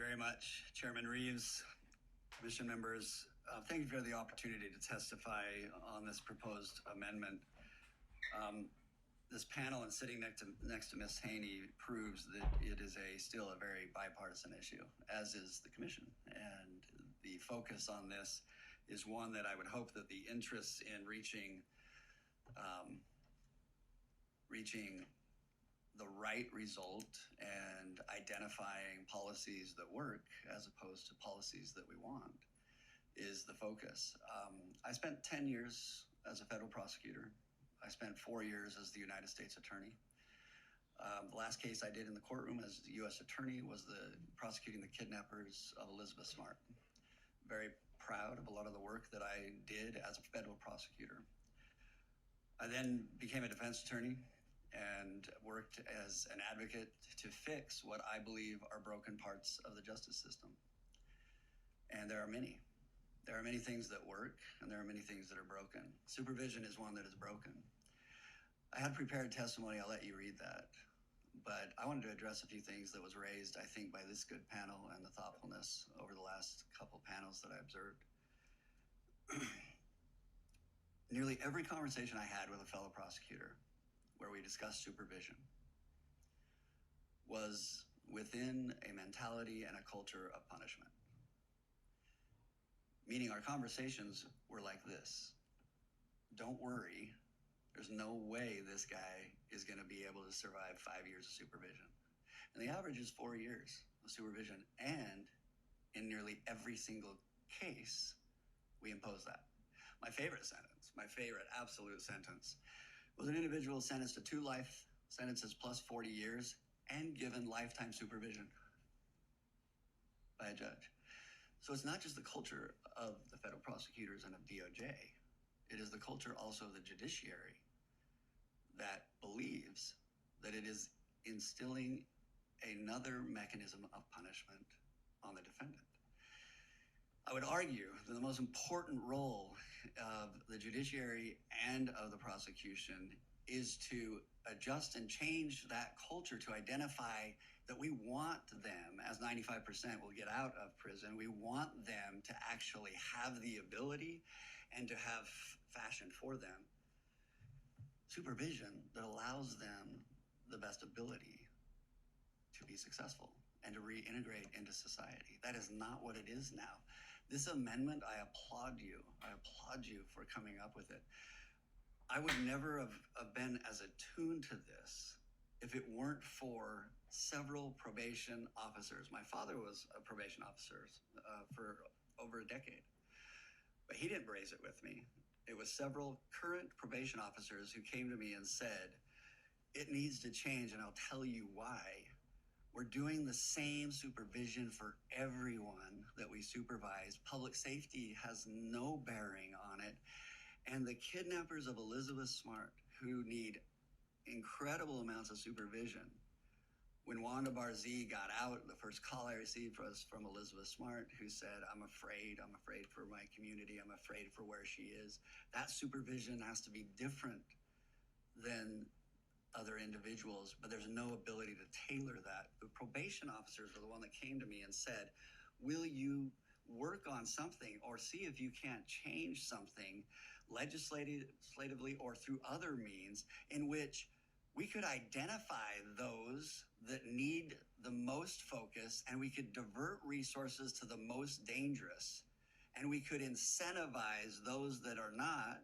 very much, Chairman Reeves, Commission members. Thank you for the opportunity to testify on this proposed amendment. This panel and sitting next to Ms. Haney proves that it is still a very bipartisan issue, as is the Commission. And the focus on this is one that I would hope that the interests in reaching the right result and identifying policies that work as opposed to policies that we want is the focus. I spent 10 years as a federal prosecutor. I spent 4 years as the United States Attorney. The last case I did in the courtroom as the U.S. Attorney was prosecuting the kidnappers of Elizabeth Smart. Very proud of a lot of the work that I did as a federal prosecutor. I then became a defense attorney and worked as an advocate to fix what I believe are broken parts of the justice system. And there are many. There are many things that work, and there are many things that are broken. Supervision is one that is broken. I had prepared testimony. I'll let you read that. But I wanted to address a few things that was raised, I think, by this good panel and the thoughtfulness over the last couple panels that I observed. Nearly every conversation I had with a fellow prosecutor where we discussed supervision was within a mentality and a culture of punishment. Meaning our conversations were like this: don't worry, there's no way this guy is going to be able to survive 5 years of supervision. And the average is 4 years of supervision, and in nearly every single case, we impose that. My favorite sentence, my favorite absolute sentence, was an individual sentenced to 2 life sentences plus 40 years and given lifetime supervision by a judge. So it's not just the culture of the federal prosecutors and of DOJ. It is the culture also of the judiciary that believes that it is instilling another mechanism of punishment on the defendant. I would argue that the most important role of the judiciary and of the prosecution is to adjust and change that culture to identify that we want them, as 95% will get out of prison, we want them to actually have the ability and to have fashioned for them supervision that allows them the best ability to be successful and to reintegrate into society. That is not what it is now. This amendment, I applaud you. I applaud you for coming up with it. I would never have been as attuned to this if it weren't for several probation officers. My father was a probation officer for over a decade, but he didn't raise it with me. It was several current probation officers who came to me and said, it needs to change, and I'll tell you why. We're doing the same supervision for everyone that we supervise. Public safety has no bearing on it. And the kidnappers of Elizabeth Smart, who need incredible amounts of supervision. When Wanda Barzee got out, the first call I received was from Elizabeth Smart, who said, I'm afraid for my community, I'm afraid for where she is. That supervision has to be different than other individuals, but there's no ability to tailor that. The probation officers were the one that came to me and said, will you work on something or see if you can't change something legislatively or through other means in which we could identify those that need the most focus, and we could divert resources to the most dangerous, and we could incentivize those that are not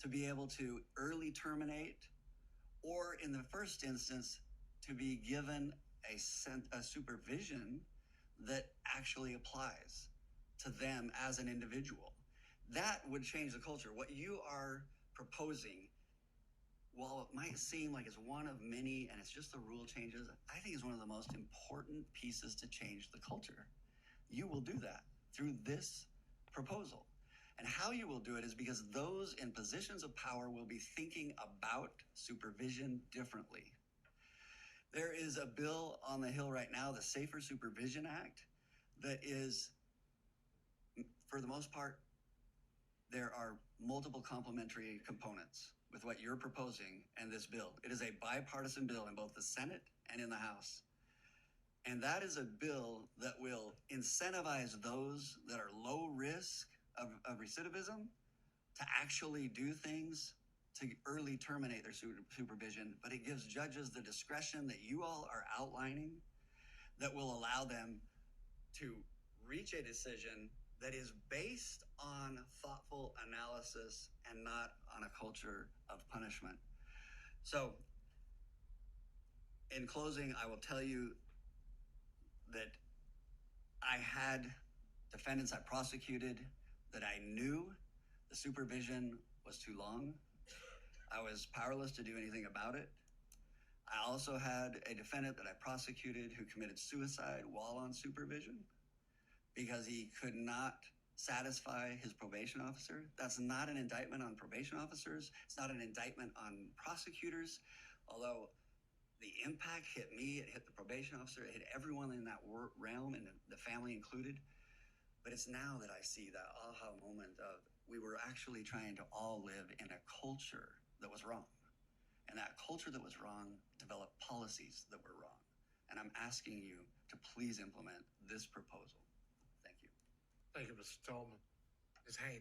to be able to early terminate, or in the first instance, to be given a supervision that actually applies to them as an individual. That would change the culture. What you are proposing, while it might seem like it's one of many and it's just the rule changes, I think it's one of the most important pieces to change the culture. You will do that through this proposal. And how you will do it is because those in positions of power will be thinking about supervision differently. There is a bill on the Hill right now, the Safer Supervision Act, that is, for the most part, there are multiple complementary components with what you're proposing and this bill. It is a bipartisan bill in both the Senate and in the House. And that is a bill that will incentivize those that are low risk of recidivism to actually do things to early terminate their supervision, but it gives judges the discretion that you all are outlining that will allow them to reach a decision that is based on thoughtful analysis and not on a culture of punishment. So, in closing, I will tell you that I had defendants I prosecuted that I knew the supervision was too long. I was powerless to do anything about it. I also had a defendant that I prosecuted who committed suicide while on supervision because he could not satisfy his probation officer. That's not an indictment on probation officers. It's not an indictment on prosecutors, although the impact hit me, it hit the probation officer, it hit everyone in that realm, and the family included. But it's now that I see that aha moment of we were actually trying to all live in a culture that was wrong. And that culture that was wrong developed policies that were wrong. And I'm asking you to please implement this proposal. Thank you. Thank you, Mr. Tolman. Ms. Haney.